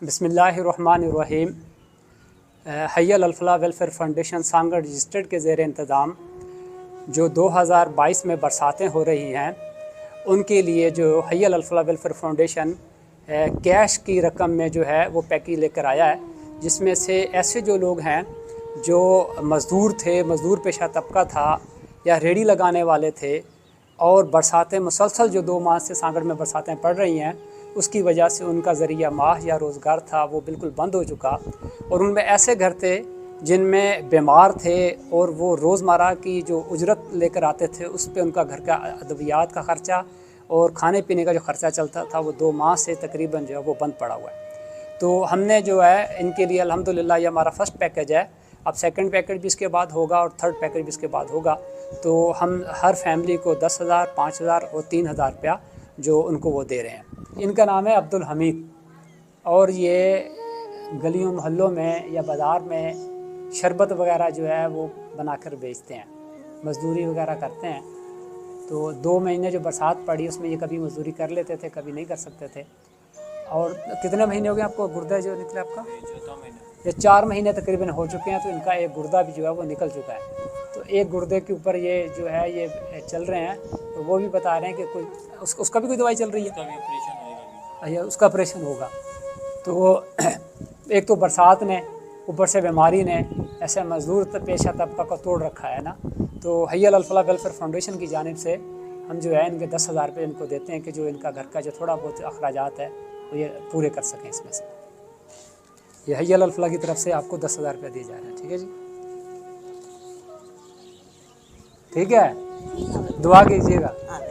बिस्मिल्लाहिर्रहमानिर्रहीम। हय्यल Al Falah welfare foundation Sanghar registered के ज़ेर इंतज़ाम जो 2022 में बरसातें हो रही हैं उनके लिए जो हय्यल अल-फलाह वेलफेयर फाउंडेशन कैश की रकम में जो है वो पैकेज लेकर आया है, जिसमें से ऐसे जो लोग हैं जो मज़दूर थे, मज़दूर पेशा तबका था या रेडी लगाने वाले थे और बरसातें मुसलसल जो 2 माह से सांगड़ में बरसातें पड़ रही हैं उसकी वजह से उनका ज़रिया माह या रोज़गार था वो बिल्कुल बंद हो चुका। और उनमें ऐसे घर थे जिनमें बीमार थे और वो रोज़मर्रा की जो उजरत लेकर आते थे उस पे उनका घर का अद्वियात का ख़र्चा और खाने पीने का जो ख़र्चा चलता था वो 2 माह से तकरीबन जो है वो बंद पड़ा हुआ है। तो हमने जो है इनके लिए अल्हम्दुलिल्लाह ये हमारा फ़र्स्ट पैकेज है। अब सेकंड पैकेज भी इसके बाद होगा और थर्ड पैकेज भी इसके बाद होगा। तो हम हर फैमिली को 10,000, 5,000 और 3,000 रुपया जो उनको वो दे रहे हैं। इनका नाम है अब्दुल हमीद और ये गलियों मोहल्लों में या बाज़ार में शरबत वगैरह जो है वो बनाकर बेचते हैं, मज़दूरी वगैरह करते हैं। तो 2 महीने जो बरसात पड़ी उसमें ये कभी मज़दूरी कर लेते थे, कभी नहीं कर सकते थे। और कितने महीने हो गए आपको गुर्दा जो निकला आपका? ये 4 महीने तकरीबन हो चुके हैं। तो इनका एक गुर्दा भी जो है वो निकल चुका है। तो एक गुर्दे के ऊपर ये जो है ये चल रहे हैं। तो वो भी बता रहे हैं कि कोई उसका भी कोई दवाई चल रही है, उसका ऑपरेशन होगा। तो एक तो बरसात ने ऊपर से बीमारी ने ऐसे मज़दूर पेशा तबका को तोड़ रखा है ना। तो हय्यल अल-फलाह वेलफेयर फाउंडेशन की जानिब से हम जो है इनके 10,000 रुपये इनको देते हैं कि जो इनका घर का जो थोड़ा बहुत अखराजात है वो ये पूरे कर सकें। इसमें से ये हय्यल अल-फलाह की तरफ से आपको 10,000 रुपये दिए जा रहे हैं। ठीक है जी, ठीक है, दुआ कीजिएगा। हाँ।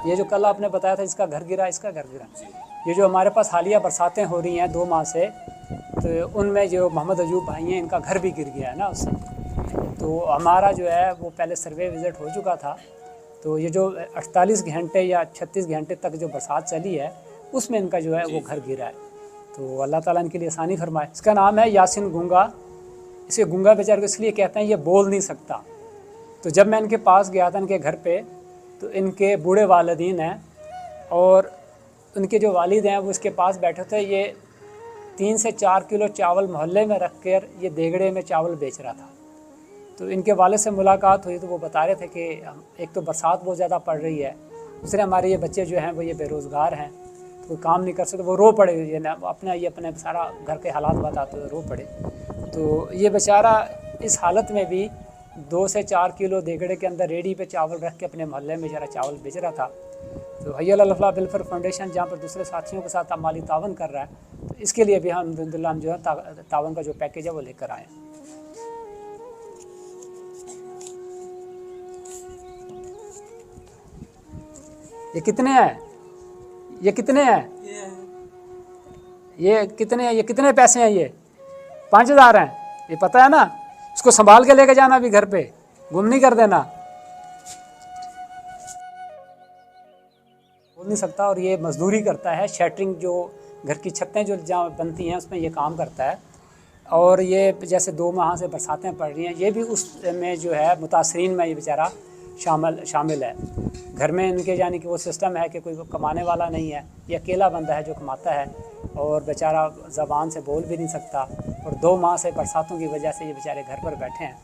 ये जो कल आपने बताया था इसका घर गिरा, इसका घर गिरा, ये जो हमारे पास हालिया बरसातें हो रही हैं 2 माह से, तो उनमें जो मोहम्मद अयूब भाई हैं इनका घर भी गिर गया है ना उससे। तो हमारा जो है वो पहले सर्वे विज़िट हो चुका था। तो ये जो 48 घंटे या 36 घंटे तक जो बरसात चली है उसमें इनका जो है वो घर गिरा है। तो अल्लाह ताला इनके लिए आसानी फरमाए। इसका नाम है यासिन गुंगा। इसे गुंगा बेचारे को इसलिए कहते हैं ये बोल नहीं सकता। तो जब मैं इनके पास गया था इनके घर पे, तो इनके बूढ़े वालिदैन हैं और उनके जो वालिद हैं वो इसके पास बैठे थे। ये 3 से 4 किलो चावल मोहल्ले में रख कर ये देगड़े में चावल बेच रहा था। तो इनके वालिद से मुलाकात हुई तो वो बता रहे थे कि एक तो बरसात बहुत ज़्यादा पड़ रही है, दूसरे हमारे ये बच्चे जो हैं वो ये बेरोज़गार हैं, तो कोई काम नहीं कर सकते। वो रो पड़े, ये अपने सारा घर के हालात बताते हुए रो पड़े। तो ये बेचारा इस हालत में भी 2 से 4 किलो देगड़े के अंदर रेडी पे चावल रख के अपने मोहल्ले में जरा चावल बेच रहा था। तो हय्यल अल-फलाह वेलफेयर फाउंडेशन जहाँ पर दूसरे साथियों के साथ माली तावन कर रहा है, तो इसके लिए भी हम अल्हम्दुलिल्लाह हम जो है तावन का जो पैकेज है वो लेकर आए हैं। ये कितने हैं? ये कितने हैं? ये कितने हैं? ये कितने पैसे हैं? ये 5,000 हैं। ये पता है ना, इसको संभाल के लेके जाना भी, घर पे गुम नहीं कर देना। बोल नहीं सकता और ये मजदूरी करता है। शैटरिंग जो घर की छतें जो जहाँ बनती हैं उसमें ये काम करता है। और ये जैसे 2 माह से बरसातें पड़ रही हैं, ये भी उसमें जो है मुतासरीन में ये बेचारा शामिल है। घर में इनके यानी कि वो सिस्टम है कि कोई कमाने वाला नहीं है, ये अकेला बंदा है जो कमाता है और बेचारा ज़बान से बोल भी नहीं सकता। और 2 माह से बरसातों की वजह से ये बेचारे घर पर बैठे हैं।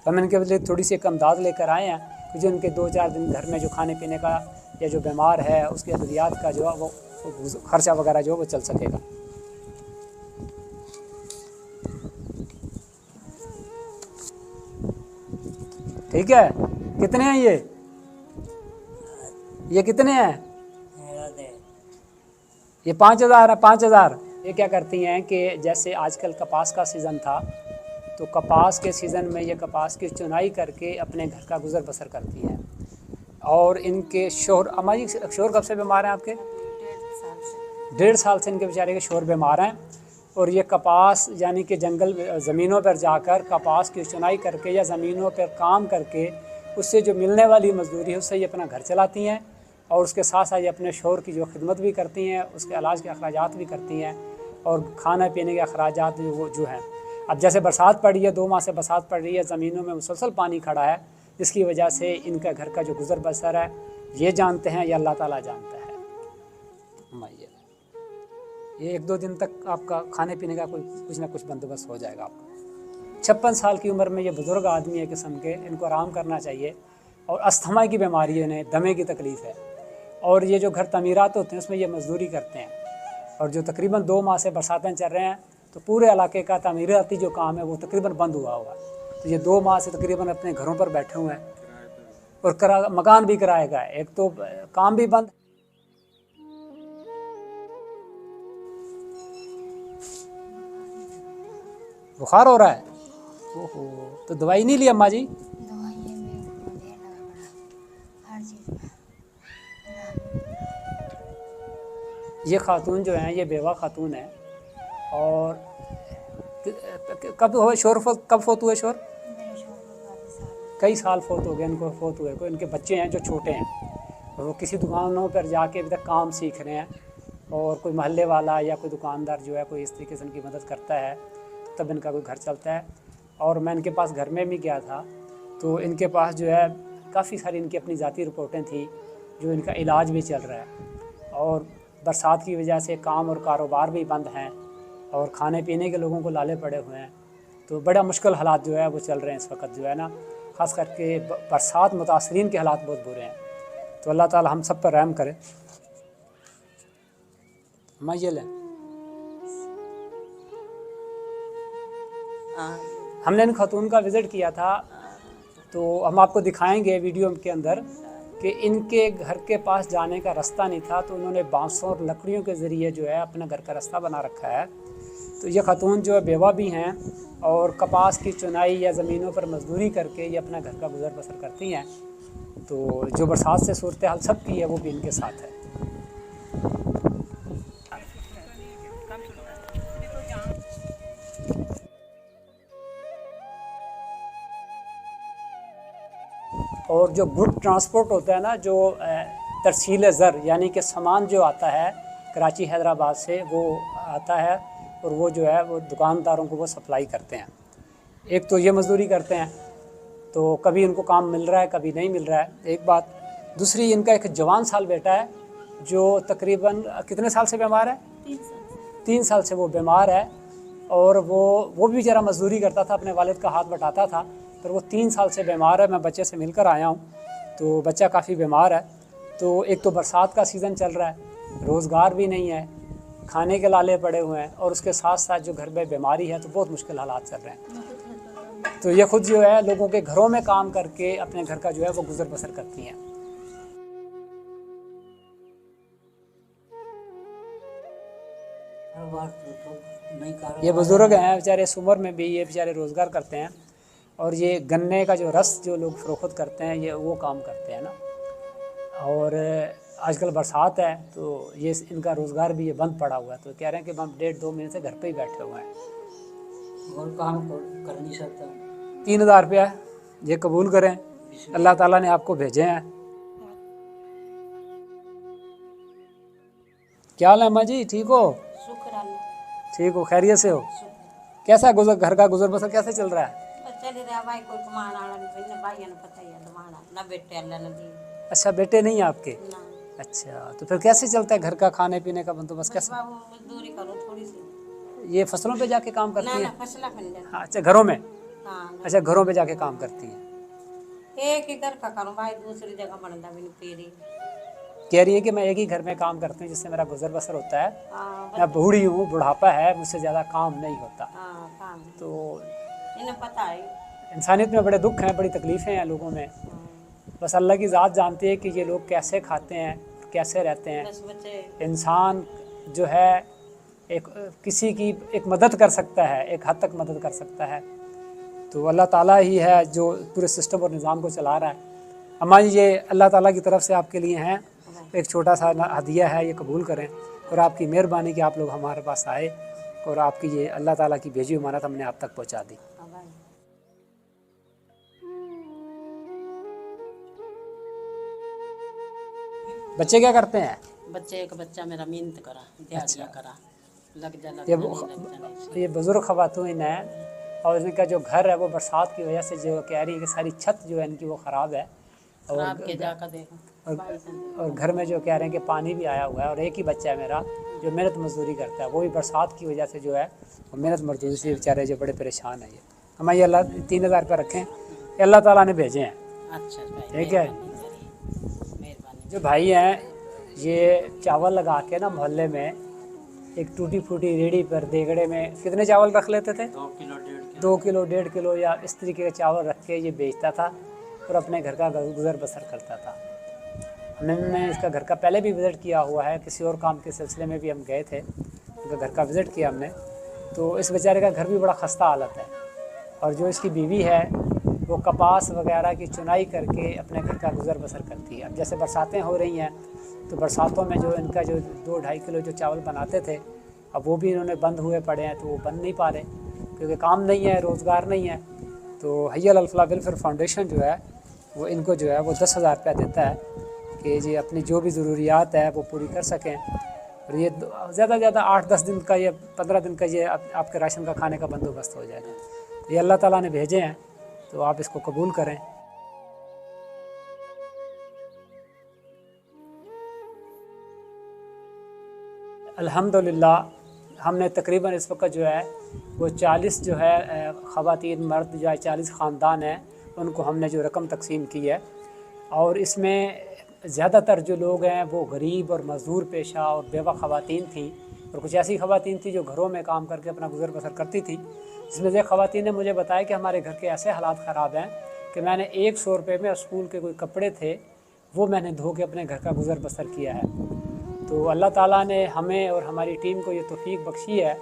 तो हम इनके लिए थोड़ी सी एक इमदाद लेकर आए हैं कि जो इनके 2-4 दिन घर में जो खाने पीने का या जो बीमार है उसके अद्वियात का जो है वो खर्चा वगैरह जो वो चल सकेगा। ठीक है, कितने हैं ये कितने हैं? ये 5,000 है, 5,000। ये क्या करती हैं कि जैसे आजकल कपास का सीज़न था, तो कपास के सीज़न में ये कपास की चुनाई करके अपने घर का गुज़र बसर करती हैं। और इनके शोहर, अम्मा जी शोहर कब से बीमार हैं आपके? 1.5 साल से इनके बेचारे के शोहर बीमार हैं। और ये कपास यानी कि जंगल ज़मीनों पर जाकर कपास की चुनाई करके या ज़मीनों पर काम करके उससे जो मिलने वाली मजदूरी है उससे ये अपना घर चलाती हैं। और उसके साथ साथ ये अपने शोहर की जो खिदमत भी करती हैं, उसके इलाज के अखराजात भी करती हैं और खाना पीने के अखराजात वो जो हैं। अब जैसे बरसात पड़ी है, 2 माह से बरसात पड़ रही है, ज़मीनों में मुसलसल पानी खड़ा है, जिसकी वजह से इनका घर का जो गुज़र बसर है ये जानते हैं या अल्लाह ताला जानता है। ये 1-2 दिन तक आपका खाने पीने का कुछ ना कुछ बंदोबस्त हो जाएगा आपका। 56 साल की उम्र में ये बुज़ुर्ग आदमी है किस्म के, इनको आराम करना चाहिए। और अस्थमा की बीमारी है, इन्हें दमे की तकलीफ़ है। और ये जो घर तमीरात होते हैं उसमें ये मजदूरी करते हैं। और जो तकरीबन 2 माह से बरसातें चल रहे हैं तो पूरे इलाके का तमीराती जो काम है वो तकरीबन बंद हुआ हुआ। तो ये 2 माह से तकरीबन अपने घरों पर बैठे हुए हैं और मकान भी किराए का है, एक तो काम भी बंद। बुखार हो रहा है? ओहो, तो दवाई नहीं ली अम्मा जी? ये खातून जो हैं ये बेवा खातून है। और कब फोत हुए शोर? कई साल फोत हो गए इनको फोत हुए को। इनके बच्चे हैं जो छोटे हैं और वो किसी दुकानों पर जाके अभी तक काम सीख रहे हैं। और कोई मोहल्ले वाला या कोई दुकानदार जो है कोई इस तरीके से इनकी मदद करता है तब इनका कोई घर चलता है। और मैं इनके पास घर में भी गया था तो इनके पास जो है काफ़ी सारी इनकी अपनी ज़ाती रिपोर्टें थी, जो इनका इलाज भी चल रहा है। और बरसात की वजह से काम और कारोबार भी बंद हैं और खाने पीने के लोगों को लाले पड़े हुए हैं। तो बड़ा मुश्किल हालात जो है वो चल रहे हैं इस वक्त जो है ना, ख़ास करके बरसात मुतासरीन के हालात बहुत बुरे हैं। तो अल्लाह ताला हम सब पर रहम करे। ये लें, हमने इन खातून का विज़िट किया था तो हम आपको दिखाएंगे वीडियो के अंदर कि इनके घर के पास जाने का रास्ता नहीं था, तो उन्होंने बांसों और लकड़ियों के ज़रिए जो है अपना घर का रास्ता बना रखा है। तो ये खातून जो है बेवा भी हैं और कपास की चुनाई या ज़मीनों पर मजदूरी करके ये अपना घर का गुजर बसर करती हैं। तो जो बरसात से सूरत हाल सब की है वो भी इनके साथ है। और जो गुड ट्रांसपोर्ट होता है ना, जो तरसील ज़र यानी कि सामान जो आता है कराची हैदराबाद से वो आता है और वो जो है वो दुकानदारों को वो सप्लाई करते हैं। एक तो ये मजदूरी करते हैं तो कभी इनको काम मिल रहा है कभी नहीं मिल रहा है, एक बात। दूसरी, इनका एक जवान साल बेटा है जो तकरीबन कितने साल से बीमार है? 3 साल से वो बीमार है। और वो भी बेचारा मजदूरी करता था, अपने वालिद का हाथ बटाता था, पर वो 3 साल से बीमार है। मैं बच्चे से मिलकर आया हूँ तो बच्चा काफ़ी बीमार है। तो एक तो बरसात का सीज़न चल रहा है, रोज़गार भी नहीं है, खाने के लाले पड़े हुए हैं और उसके साथ साथ जो घर में बीमारी है तो बहुत मुश्किल हालात चल रहे हैं। तो ये खुद जो है लोगों के घरों में काम करके अपने घर का जो है वो गुजर बसर करती हैं। ये बुज़ुर्ग हैं बेचारे, इस उम्र में भी ये बेचारे रोज़गार करते हैं। और ये गन्ने का जो रस जो लोग फ़रोख्त करते हैं ये वो काम करते हैं ना। और आजकल बरसात है तो ये इनका रोज़गार भी ये बंद पड़ा हुआ है। तो कह रहे हैं कि हम 1.5-2 महीने से घर पे ही बैठे हुए हैं। और काम कर नहीं सकता। 3000 रुपया ये कबूल करें, अल्लाह ताला ने आपको भेजे हैं। क्या हाल है अम्मा जी, ठीक हो? ठीक हो, खैरियत से हो? कैसा घर का गुजर बसर कैसे चल रहा है? अच्छा, बेटे नहीं है आपके? अच्छा, तो फिर कैसे चलता है घर का खाने पीने का बंदोबस्त कैसे? मजदूरी करो थोड़ी सी। ये फसलों पे जाके काम करती है? हाँ, अच्छा, घरों में? हाँ, अच्छा, घरों पे जाके काम करती हैं। एक ही घर का करूँ भाई, दूसरी जगह बनता भी नहीं पेरी। कह रही है कि मैं एक ही घर में काम करती हूँ जिससे मेरा गुजर बसर होता है। मैं बूढ़ी हूँ, बुढ़ापा है, मुझसे ज़्यादा काम नहीं होता। तो इन्हें पता है इंसानियत में बड़े दुख हैं, बड़ी तकलीफ़ें हैं लोगों में। बस अल्लाह की ज़ात जानती है कि ये लोग कैसे खाते हैं, कैसे रहते हैं। इंसान जो है एक किसी की एक मदद कर सकता है, एक हद तक मदद कर सकता है। तो अल्लाह ताला ही है जो पूरे सिस्टम और निज़ाम को चला रहा है। अम्मा जी, ये अल्लाह ताला की तरफ से आपके लिए हैं एक छोटा सा हदिया है, ये कबूल करें। और आपकी मेहरबानी कि आप लोग हमारे पास आए और आपकी ये अल्लाह ताला की भेजी हुई अमानत हमने आप तक पहुँचा दी। हाँ भाई। बच्चे क्या करते हैं? बच्चे, एक बच्चा मेरा मेहनत करा, दिया अच्छा। करा, लग जा ये नहीं। ये बुज़ुर्ग ख़वातीन हैं और इनका जो घर है वो बरसात की वजह से जो कह रही है कि सारी छत जो है इनकी वो ख़राब है। खराब के जाकर देखो। और घर में जो कह रहे हैं कि पानी भी आया हुआ है। और एक ही बच्चा है मेरा जो मेहनत मजदूरी करता है, वो भी बरसात की वजह से जो है वो मेहनत मजदूरी से बेचारे जो बड़े परेशान है। ये हमारे अल्लाह 3000 रुपये रखें, ये अल्लाह ताला ने भेजे हैं। अच्छा भाई, ठीक है। मेहरबानी। जो भाई हैं ये चावल लगा के ना मोहल्ले में एक टूटी फूटी रेडी पर देगड़े में कितने चावल रख लेते थे? 2 किलो 1.5 किलो या इस तरीके के चावल रख के ये बेचता था और अपने घर का गुजर बसर करता था। हमने इसका घर का पहले भी विज़िट किया हुआ है, किसी और काम के सिलसिले में भी हम गए थे, उनका घर का विज़िट किया हमने। तो इस बेचारे का घर भी बड़ा खस्ता हालत है। और जो इसकी बीवी है वो कपास वगैरह की चुनाई करके अपने घर का गुजर बसर करती है। अब जैसे बरसातें हो रही हैं तो बरसातों में जो इनका जो 2-2.5 किलो जो चावल बनाते थे, अब वो भी इन्होंने बंद हुए पड़े हैं। तो वो बन नहीं पा रहे क्योंकि काम नहीं है, रोज़गार नहीं है। तो हय्या अल फलाह वेलफेयर फाउंडेशन जो है वो इनको जो है वो 10,000 रुपया देता है कि जी अपनी जो भी ज़रूरियात है वो पूरी कर सकें। और ये ज़्यादा से ज़्यादा 8-10 दिन का, ये 15 दिन का ये आपके राशन का खाने का बंदोबस्त हो जाएगा। तो ये अल्लाह ताला ने भेजे हैं, तो आप इसको कबूल करें। अल्हम्दुलिल्लाह हमने तकरीबन इस वक्त जो है वो 40 जो है ख़वातीन मर्द जो है 40 ख़ानदान हैं, उनको हमने जो रकम तकसीम की है। और इसमें ज़्यादातर जो लोग हैं वो गरीब और मज़दूर पेशा और बेवा ख़वातीन थी। और कुछ ऐसी ख़वातीन थी जो घरों में काम करके अपना गुजर बसर करती थी। जिसमें से ख़वातीन ने मुझे बताया कि हमारे घर के ऐसे हालात ख़राब हैं कि मैंने 100 रुपये में स्कूल के कोई कपड़े थे वो मैंने धो के अपने घर का गुजर बसर किया है। तो अल्लाह ताला ने हमें और हमारी टीम को ये तौफ़ीक बख्शी है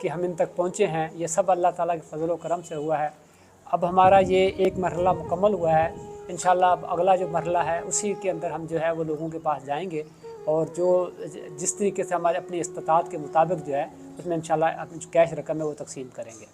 कि हम इन तक पहुँचे हैं। ये सब अल्लाह ताला के फ़ज़ल व करम से हुआ है। अब हमारा ये एक मरहला मुकम्मल हुआ है। इंशाअल्लाह अब अगला जो मरहला है उसी के अंदर हम जो है वो लोगों के पास जाएंगे और जो जिस तरीके से हमारे अपनी इस्तात के मुताबिक जो है उसमें इंशाअल्लाह कैश रकम है वो तकसीम करेंगे।